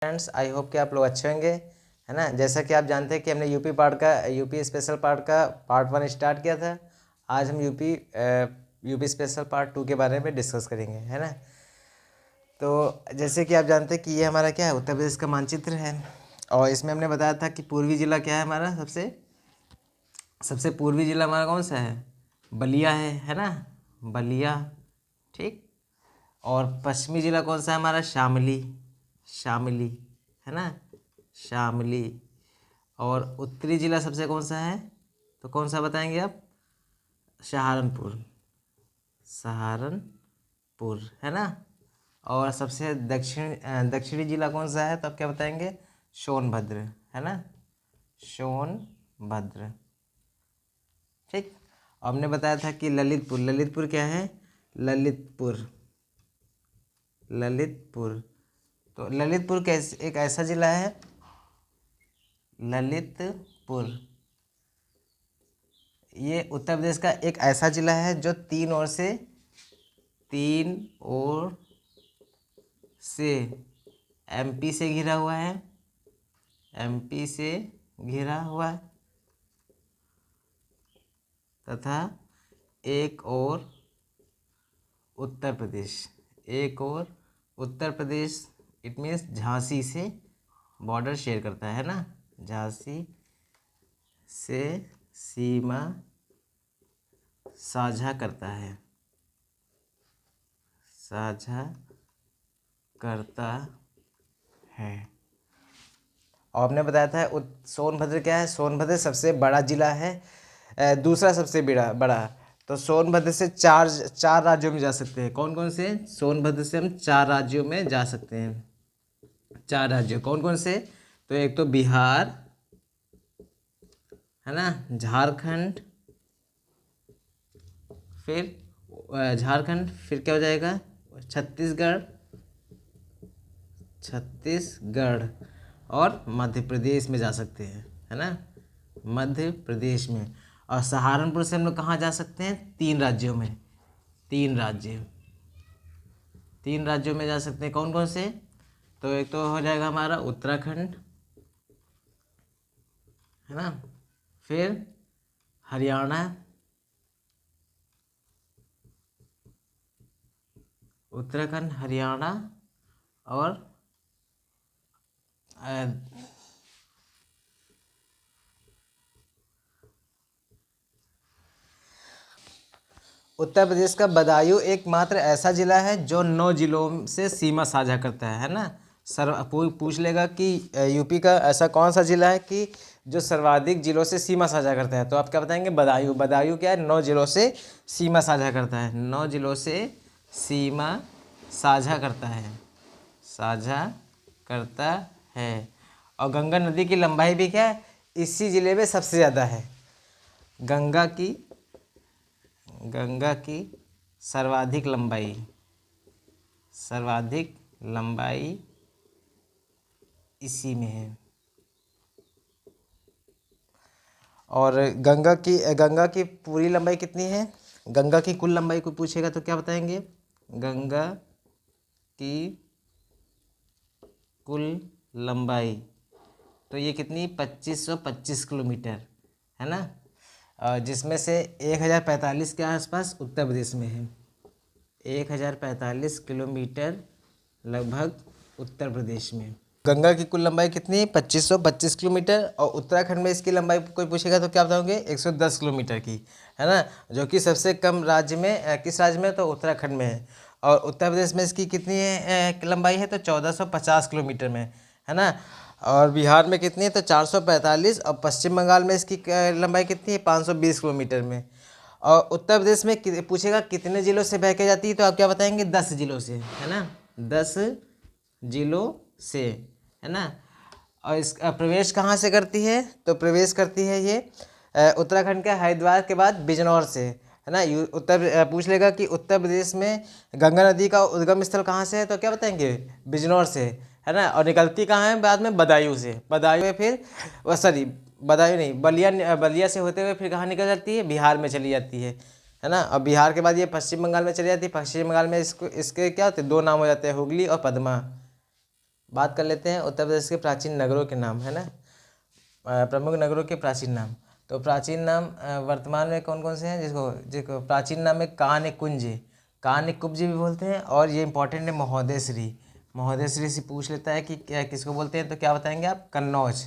Friends, I hope कि आप लोग अच्छे होंगे, है ना। जैसा कि आप जानते हैं कि हमने यूपी स्पेशल पार्ट का पार्ट 1 स्टार्ट किया था। आज हम यूपी स्पेशल पार्ट 2 के बारे में डिस्कस करेंगे, है ना। तो जैसे कि आप जानते हैं कि ये हमारा क्या है, उत्तर प्रदेश का मानचित्र है। और इसमें हमने बताया था कि पूर्वी जिला क्या है हमारा, सबसे पूर्वी जिला हमारा कौन सा है, बलिया है ना, बलिया, ठीक। और पश्चिमी जिला कौन सा है हमारा, शामली, है ना, शामली। और उत्तरी जिला सबसे कौन सा है, तो कौन सा बताएंगे आप, सहारनपुर, है ना। और सबसे दक्षिणी जिला कौन सा है, तो आप क्या बताएंगे, सोनभद्र, है ना, सोनभद्र, ठीक। हमने बताया था कि ललितपुर क्या है, ललितपुर। तो ललितपुर कैसे एक ऐसा जिला है, ललितपुर ये उत्तर प्रदेश का एक ऐसा जिला है जो तीन ओर से एमपी से घिरा हुआ है, तथा एक और उत्तर प्रदेश इट मीन्स झांसी से बॉर्डर शेयर करता है ना, झांसी से सीमा साझा करता है, और हमने बताया था सोनभद्र क्या है, सोनभद्र सबसे बड़ा जिला है, दूसरा सबसे बड़ा। तो सोनभद्र से चार राज्यों में जा सकते हैं। कौन कौन से, सोनभद्र से हम 4 राज्यों में जा सकते हैं। 4 राज्य कौन कौन से, तो एक तो बिहार, है ना, झारखंड, फिर क्या हो जाएगा, छत्तीसगढ़ और मध्य प्रदेश में जा सकते हैं, है ना, मध्य प्रदेश में। और सहारनपुर से हम लोग कहाँ जा सकते हैं, 3 राज्यों में, 3 राज्यों में जा सकते हैं। कौन कौन से, तो एक तो हो जाएगा हमारा उत्तराखंड, है ना, फिर हरियाणा, उत्तराखंड, हरियाणा, और उत्तर प्रदेश का बदायूं एकमात्र ऐसा जिला है जो 9 जिलों से सीमा साझा करता है ना। पूछ लेगा कि यूपी का ऐसा कौन सा जिला है कि जो सर्वाधिक जिलों से सीमा साझा करता है, तो आप क्या बताएंगे, बदायूं क्या है, 9 जिलों से सीमा साझा करता है, 9 जिलों से सीमा साझा करता है। और गंगा नदी की लंबाई भी क्या है, इसी जिले में सबसे ज़्यादा है। गंगा की सर्वाधिक लंबाई इसी में है। और गंगा की पूरी लंबाई कितनी है, गंगा की कुल लंबाई को पूछेगा तो क्या बताएंगे, गंगा की कुल लंबाई तो ये कितनी, 2525 किलोमीटर, है ना। जिसमें से 1045 के आसपास उत्तर प्रदेश में है, 1045 किलोमीटर लगभग उत्तर प्रदेश में। गंगा की कुल लंबाई कितनी, 2525 किलोमीटर। और उत्तराखंड में इसकी लंबाई कोई पूछेगा तो क्या बताओगे, 110 किलोमीटर की, है ना, जो कि सबसे कम राज्य में, किस राज्य में, तो उत्तराखंड में है। और उत्तर प्रदेश में इसकी कितनी लंबाई है, तो 1450 किलोमीटर में, है ना। और बिहार में कितनी है, तो 445। और पश्चिम बंगाल में इसकी लंबाई कितनी है, 520 किलोमीटर में। और उत्तर प्रदेश में पूछेगा कितने जिलों से बह के जाती है, तो आप क्या बताएंगे, 10 जिलों से, है ना, 10 जिलों से, है ना। और इसका प्रवेश कहाँ से करती है, तो प्रवेश करती है ये उत्तराखंड के हरिद्वार के बाद बिजनौर से, है ना। पूछ लेगा कि उत्तर प्रदेश में गंगा नदी का उद्गम स्थल कहाँ से है, तो क्या बताएंगे, बिजनौर से, है ना। और निकलती कहाँ है बाद में, बदायूं से, बदायूं में फिर बदायूं नहीं, बलिया से होते हुए फिर कहाँ निकल जाती है, बिहार में चली जाती है ना। और बिहार के बाद ये पश्चिम बंगाल में चली जाती है। पश्चिम बंगाल में इसके क्या होते हैं, 2 नाम हो जाते हैं, हुगली और पद्मा, बात कर लेते हैं उत्तर प्रदेश के प्राचीन नगरों के नाम, है ना, प्रमुख नगरों के प्राचीन नाम। तो प्राचीन नाम वर्तमान में कौन कौन से हैं, जिसको जिसको प्राचीन नाम में कान्य कुंज, कान्य कुब्ज भी बोलते हैं, और ये इंपॉर्टेंट है महोदयश्री। महोदयश्री से पूछ लेता है कि क्या किसको बोलते हैं, तो क्या बताएंगे आप, कन्नौज,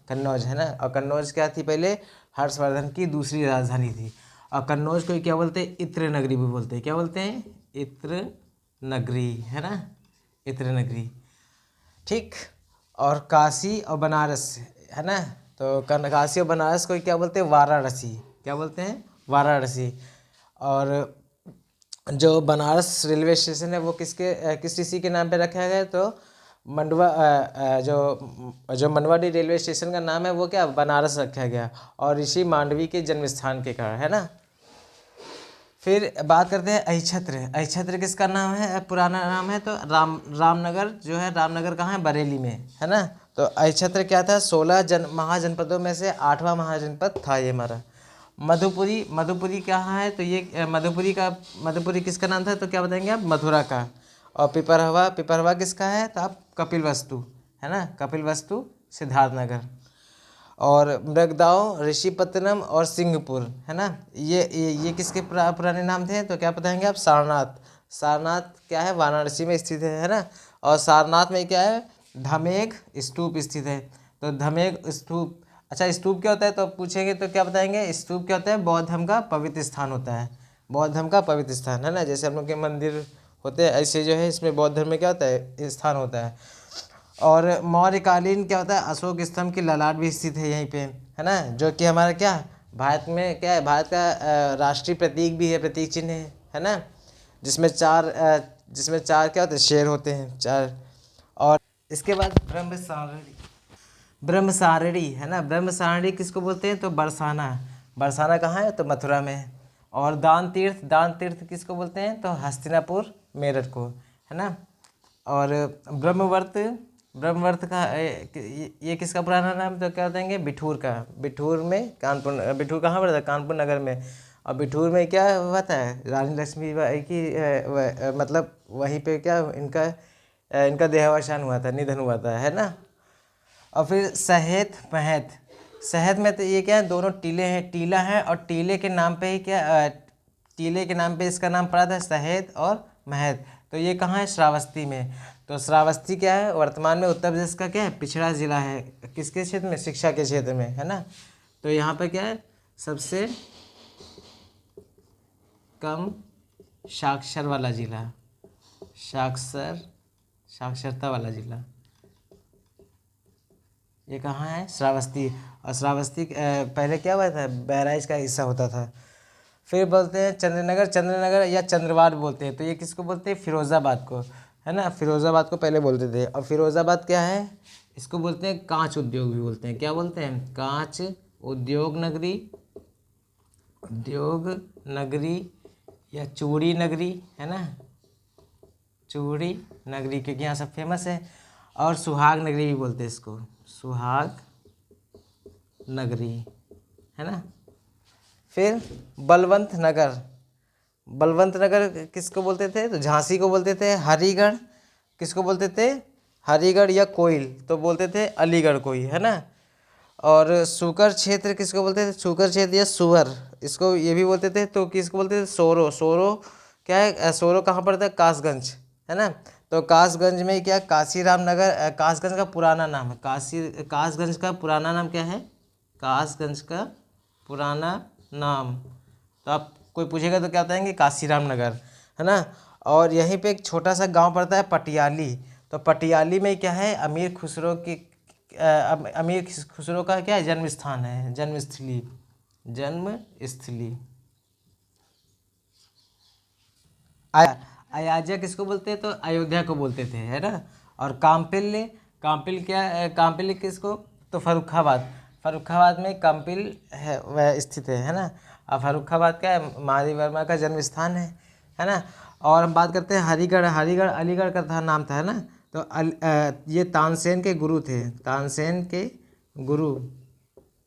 कन्नौज, है ना। और कन्नौज क्या थी, पहले हर्षवर्धन की दूसरी राजधानी थी। और कन्नौज को क्या बोलते हैं, इत्र नगरी भी बोलते हैं। क्या बोलते हैं, इत्र नगरी, है ना, इत्र नगरी। ठीक। और काशी और बनारस, है ना, तो काशी और बनारस को क्या बोलते हैं, वाराणसी। क्या बोलते हैं, वाराणसी। और जो बनारस रेलवे स्टेशन है वो किस ऋषि के नाम पे रखा गया है, तो मंडवा जो मनवाड़ी रेलवे स्टेशन का नाम है वो क्या, बनारस रखा गया, और ऋषि मांडवी के जन्म स्थान के कारण, है ना। फिर बात करते हैं अहिछत्र। अहिछत्र किसका नाम है, पुराना नाम है, तो रामनगर जो है, रामनगर कहाँ है, बरेली में, है ना। तो अहिछत्र क्या था, 16 महाजनपदों में से 8वां महाजनपद था ये हमारा। मधुपुरी, मधुपुरी कहाँ है, तो ये मधुपुरी किसका नाम था, तो क्या बताएंगे आप, मथुरा का। और पिपरहवा, पिपरहवा किसका है, तो आप कपिलवस्तु, है ना, कपिलवस्तु सिद्धार्थनगर। और मृगदाव, ऋषिपत्तनम और सिंहपुर, है ना, ये किसके पुराने नाम थे, तो क्या बताएंगे आप, सारनाथ। सारनाथ क्या है, वाराणसी में स्थित है ना। और सारनाथ में क्या है, धमेग स्तूप स्थित है। तो धमेग स्तूप, अच्छा स्तूप क्या होता है, तो पूछेंगे तो क्या बताएंगे, स्तूप क्या होता है, बौद्ध धर्म का पवित्र स्थान होता है, बौद्ध धर्म का पवित्र स्थान, है ना। जैसे हम लोग के मंदिर होते हैं ऐसे जो है इसमें बौद्ध धर्म में क्या होता है, स्थान होता है। और मौर्यकालीन क्या होता है, अशोक स्तंभ की ललाट भी स्थित है यहीं पे, है ना, जो कि हमारा क्या, भारत में क्या है, भारत का राष्ट्रीय प्रतीक भी है, प्रतीक चिन्ह है ना, जिसमें चार क्या होते हैं, शेर होते हैं, चार। और इसके बाद ब्रह्मसारणी, ब्रह्मसारणी, है ना, ब्रह्मसारणी किसको बोलते हैं, तो बरसाना। बरसाना कहाँ है, तो मथुरा में। और दान तीर्थ, दान तीर्थ किसको बोलते हैं, तो हस्तिनापुर मेरठ को, है ना। और ब्रह्मवर्त, ब्रह्मवर्त का ये किसका पुराना नाम, तो क्या बताएंगे, बिठूर का। बिठूर में कानपुर, बिठूर कहाँ पड़ता है, कानपुर नगर में। और बिठूर में क्या हुआ था, रानी लक्ष्मीबाई की मतलब वहीं पे क्या इनका देहावसान हुआ था, निधन हुआ था, है ना। और फिर सहेत महत, सहेत में तो ये क्या है, दोनों टीले हैं, टीला है, और टीले के नाम पे ही क्या टीले के नाम पे इसका नाम पड़ा था, सहेत और महत। तो ये कहाँ है, श्रावस्ती में। तो श्रावस्ती क्या है, वर्तमान में उत्तर प्रदेश का क्या है, पिछड़ा जिला है, किसके क्षेत्र में, शिक्षा के क्षेत्र में, है ना। तो यहाँ पे क्या है, सबसे कम साक्षर वाला जिला, साक्षरता वाला जिला ये कहाँ है, श्रावस्ती। और श्रावस्ती पहले क्या हुआ था, बहराइच का हिस्सा होता था। फिर बोलते हैं चंद्रनगर, चंद्रनगर या चंद्रवाड़ बोलते हैं, तो ये किसको बोलते हैं, फिरोज़ाबाद को, है ना, फिरोज़ाबाद को पहले बोलते थे। और फिरोज़ाबाद क्या है, इसको बोलते हैं कांच उद्योग भी बोलते हैं, क्या बोलते हैं, कांच उद्योग नगरी, उद्योग नगरी या चूड़ी नगरी, है ना, चूड़ी नगरी, क्योंकि यहाँ सब फेमस है। और सुहाग नगरी भी बोलते हैं इसको, सुहाग नगरी, है ना। फिर बलवंत नगर, बलवंत नगर किसको बोलते थे, तो झांसी को बोलते थे। हरिगढ़ किसको बोलते थे, हरिगढ़ या कोइल तो बोलते थे अलीगढ़ को ही, है ना। और सुकर क्षेत्र किसको बोलते थे, सुकर क्षेत्र या सुअर, इसको ये भी बोलते थे। तो किसको बोलते थे, सोरो, सोरो क्या है, सोरो कहाँ पड़ता है, कासगंज, है ना। तो कासगंज में क्या, काशीराम नगर, कासगंज का पुराना नाम है, कासगंज का पुराना नाम क्या है, कासगंज का पुराना नाम, तो आप कोई पूछेगा तो क्या बताएंगे, काशीराम नगर, है ना। और यहीं पे एक छोटा सा गांव पड़ता है पटियाली। तो पटियाली में क्या है, अमीर खुसरो की अमीर खुसरो का क्या है, जन्म स्थान है, जन्मस्थली, जन्मस्थली। अयोध्या किसको बोलते हैं, तो अयोध्या को बोलते थे, है ना। और काम्पिल, काम्पिल क्या काम्पिल किसको, तो फर्रुखाबाद, फर्रुखाबाद में काम्पिल है वह स्थित है ना। और फर्रुखाबाद क्या है, महादेव वर्मा का जन्म स्थान है ना। और हम बात करते हैं हरिगढ़, हरिगढ़ अलीगढ़ का था नाम था, है ना। तो ये तानसेन के गुरु थे, तानसेन के गुरु,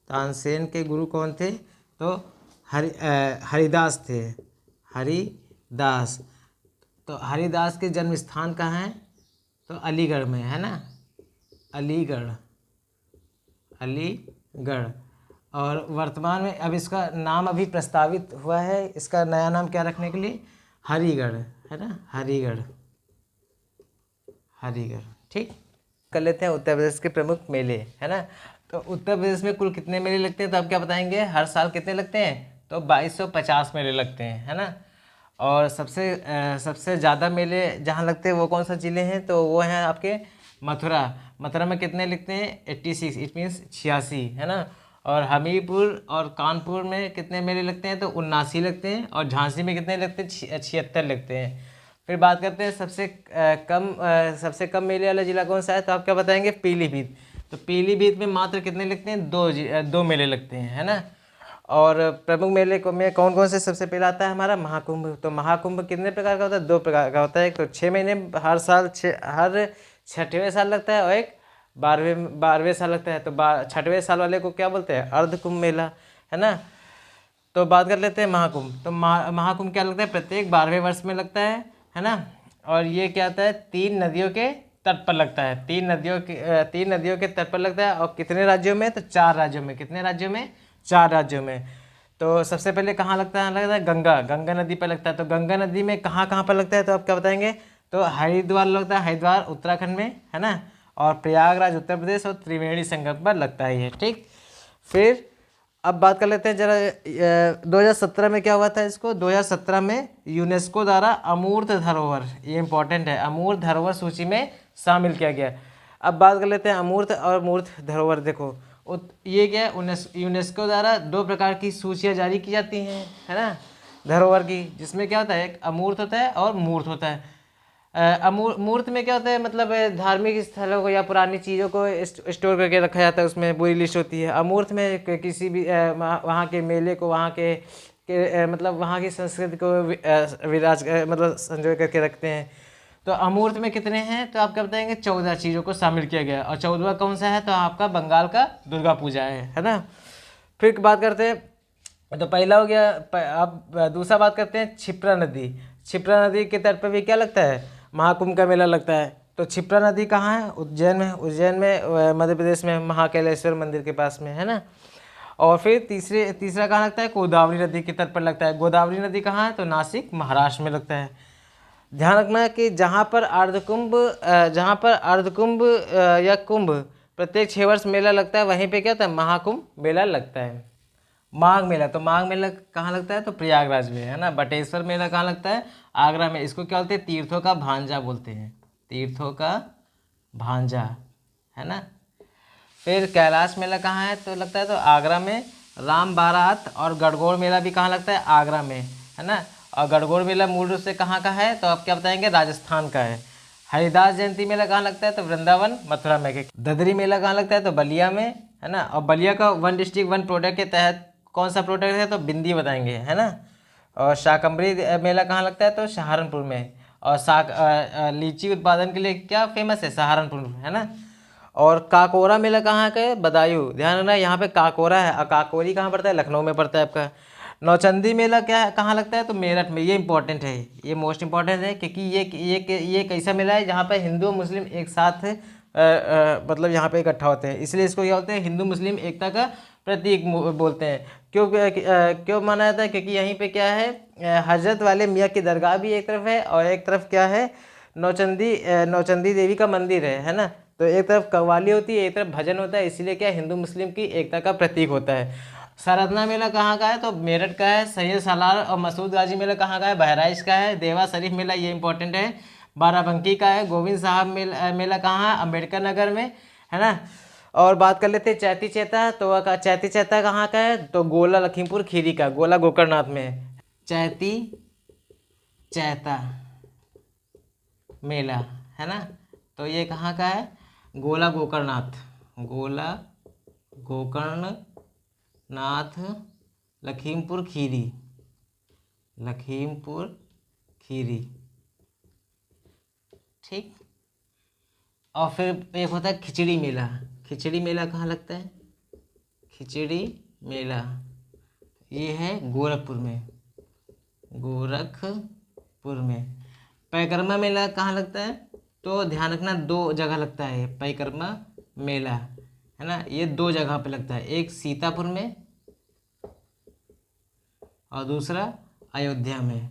तानसेन के गुरु कौन थे, तो हरिदास थे, हरिदास। तो हरिदास के जन्म स्थान कहाँ है, तो अलीगढ़ में, है ना, अलीगढ़, अलीगढ़। और वर्तमान में अब इसका नाम अभी प्रस्तावित हुआ है, इसका नया नाम क्या रखने के लिए, हरिगढ़, है ना, हरिगढ़, हरिगढ़। ठीक, कर लेते हैं उत्तर प्रदेश के प्रमुख मेले, है ना। तो उत्तर प्रदेश में कुल कितने मेले लगते हैं, तो आप क्या बताएंगे, हर साल कितने लगते हैं, तो 2250 मेले लगते हैं, है ना। और सबसे ज़्यादा मेले जहाँ लगते हैं वो कौन सा ज़िले हैं, तो वो हैं आपके मथुरा। मथुरा में कितने लिखते हैं, 86, इट मीन्स 86, है ना। और हमीरपुर और कानपुर में कितने मेले लगते हैं, तो 79 लगते हैं। और झांसी में कितने लगते हैं, 76 लगते हैं। फिर बात करते हैं सबसे कम मेले वाला जिला कौन सा है, तो आप क्या बताएंगे, पीलीभीत। तो पीलीभीत में मात्र कितने लगते हैं, दो मेले लगते हैं, है ना। और प्रमुख मेले को में कौन कौन से सबसे पहले आता है हमारा, महाकुंभ। तो महाकुंभ कितने प्रकार का होता है, 2 प्रकार का होता है। एक तो 6 महीने हर साल, हर 6वें साल लगता है, और एक 12वें साल लगता है। तो 6वें साल वाले को क्या बोलते हैं, अर्ध कुंभ मेला, है ना। तो बात कर लेते हैं महाकुंभ। तो महाकुंभ क्या लगता है, प्रत्येक 12वें वर्ष में लगता है ना। और ये क्या आता है, 3 नदियों के तट पर लगता है, 3 नदियों के तट पर लगता है। और कितने राज्यों में, तो 4 राज्यों में। कितने राज्यों में, 4 राज्यों में। तो सबसे पहले कहाँ लगता है गंगा नदी पर लगता है। तो गंगा नदी में कहाँ कहाँ पर लगता है, तो आप क्या बताएंगे, तो हरिद्वार लगता है, हरिद्वार उत्तराखंड में, है ना। और प्रयागराज उत्तर प्रदेश, और त्रिवेणी संगम पर लगता है ये। ठीक, फिर अब बात कर लेते हैं जरा 2017 में क्या हुआ था इसको। 2017 में यूनेस्को द्वारा अमूर्त धरोहर, ये इंपॉर्टेंट है, अमूर्त धरोहर सूची में शामिल किया गया। अब बात कर लेते हैं अमूर्त और मूर्त धरोहर। देखो ये क्या है, यूनेस्को द्वारा 2 प्रकार की सूचियाँ जारी की जाती हैं, है ना, धरोहर की, जिसमें क्या होता है, एक अमूर्त होता है और मूर्त होता है। मूर्त में क्या होता है, मतलब धार्मिक स्थलों को या पुरानी चीज़ों को स्टोर करके रखा जाता है, उसमें पूरी लिस्ट होती है। अमूर्त में किसी भी वहाँ के मेले को, वहाँ के मतलब वहाँ की संस्कृति को मतलब संजोए करके रखते हैं। तो अमूर्त में कितने हैं, तो आप क्या बताएंगे, 14 चीज़ों को शामिल किया गया है। और 14वां कौन सा है, तो आपका बंगाल का दुर्गा पूजा है ना। फिर बात करते हैं, तो पहला हो गया। अब दूसरा बात करते हैं क्षिप्रा नदी। क्षिप्रा नदी के तट पर भी क्या लगता है, महाकुंभ का मेला लगता है। तो क्षिप्रा नदी कहाँ है, उज्जैन में। उज्जैन में मध्य प्रदेश में, महाकालेश्वर मंदिर के पास में, है ना। और फिर तीसरा कहाँ लगता है, गोदावरी नदी के तट पर लगता है। गोदावरी नदी कहाँ है, तो नासिक महाराष्ट्र में लगता है। ध्यान रखना है कि जहाँ पर अर्धकुंभ या कुंभ प्रत्येक 6 वर्ष मेला लगता है, वहीं पे क्या होता है, महाकुंभ मेला लगता है। माघ मेला, तो माघ मेला कहाँ लगता है, तो प्रयागराज में, है ना। बटेश्वर मेला कहाँ लगता है, आगरा में। इसको क्या बोलते हैं, तीर्थों का भांजा बोलते हैं, तीर्थों का भांजा, है ना। फिर कैलाश मेला कहाँ है, तो लगता है तो आगरा में। राम बारात और गणगौर मेला भी कहाँ लगता है, आगरा में, है ना। और गणगौर मेला मूल रूप से कहाँ का है, तो आप क्या बताएंगे, राजस्थान का है। हरिदास जयंती मेला कहाँ लगता है, तो वृंदावन मथुरा में। ददरी मेला कहाँ लगता है, तो बलिया में, है ना। और बलिया का 1 डिस्ट्रिक्ट 1 प्रोडक्ट के तहत कौन सा प्रोडक्ट है, तो बिंदी बताएंगे, है ना। और शाकंभरी मेला कहाँ लगता है, तो सहारनपुर में। और लीची उत्पादन के लिए क्या फेमस है, सहारनपुर, है ना। और काकोरा मेला कहाँ का है, बदायूं। ध्यान रखना यहाँ पे काकोरा है, और काकोरी कहाँ पड़ता है, लखनऊ में पड़ता है आपका। नौचंदी मेला क्या कहाँ लगता है, तो मेरठ में। ये इंपॉर्टेंट है, ये मोस्ट इंपॉर्टेंट है, क्योंकि ये कैसा मेला है जहाँ पे हिंदू मुस्लिम एक साथ मतलब यहाँ पे इकट्ठा होते हैं, इसलिए इसको क्या बोलते हैं, हिंदू मुस्लिम एकता का प्रतीक बोलते हैं। क्यों माना जाता है, क्योंकि यहीं पे क्या है, हजरत वाले मियाँ की दरगाह भी एक तरफ है, और एक तरफ क्या है, नौचंदी देवी का मंदिर है ना। तो एक तरफ कव्वाली होती है, एक तरफ भजन होता है, इसीलिए क्या हिंदू मुस्लिम की एकता का प्रतीक होता है। सरधना मेला कहाँ का है, तो मेरठ का है। सैयद सालार और मसूद गाजी मेला कहाँ का है, बहराइच का है। देवा शरीफ मेला, ये इंपॉर्टेंट है, बाराबंकी का है। गोविंद साहब मेला कहाँ है, अम्बेडकर नगर में, है ना। और बात कर लेते हैं चैती चैता। तो चैती चैता कहाँ का है, तो गोला लखीमपुर खीरी का, गोला गोकर्णनाथ में है चैती चैता मेला, है ना। तो ये कहाँ का है, गोला गोकर्णनाथ, गोला गोकर्णनाथ, लखीमपुर खीरी, लखीमपुर खीरी। ठीक। और फिर एक होता है खिचड़ी मेला। खिचड़ी मेला कहाँ लगता है, खिचड़ी मेला ये है गोरखपुर में, गोरखपुर में। परिक्रमा मेला कहाँ लगता है, तो ध्यान रखना 2 जगह लगता है परिक्रमा मेला, है ना, ये 2 जगह पे लगता है, एक सीतापुर में और दूसरा अयोध्या में।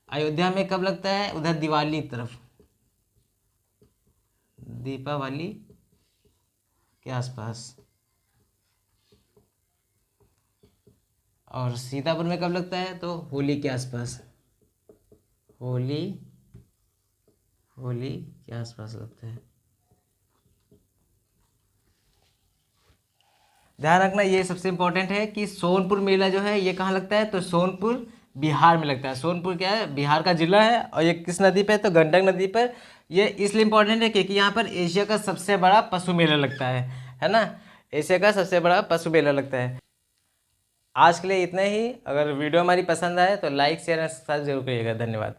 अयोध्या में कब लगता है? उधर दिवाली की तरफ, दीपावली के आसपास। और सीतापुर में कब लगता है? तो होली के आसपास, होली के आसपास लगता है। ध्यान रखना ये सबसे इम्पोर्टेंट है कि सोनपुर मेला जो है ये कहाँ लगता है? तो सोनपुर बिहार में लगता है। सोनपुर क्या है? बिहार का जिला है। और ये किस नदी पे? तो गंडक नदी पर। ये इसलिए इम्पोर्टेंट है क्योंकि यहाँ पर एशिया का सबसे बड़ा पशु मेला लगता है ना, एशिया का सबसे बड़ा पशु मेला लगता है। आज के लिए इतना ही। अगर वीडियो हमारी पसंद आए तो लाइक शेयर और सब्सक्राइब जरूर करिएगा। धन्यवाद।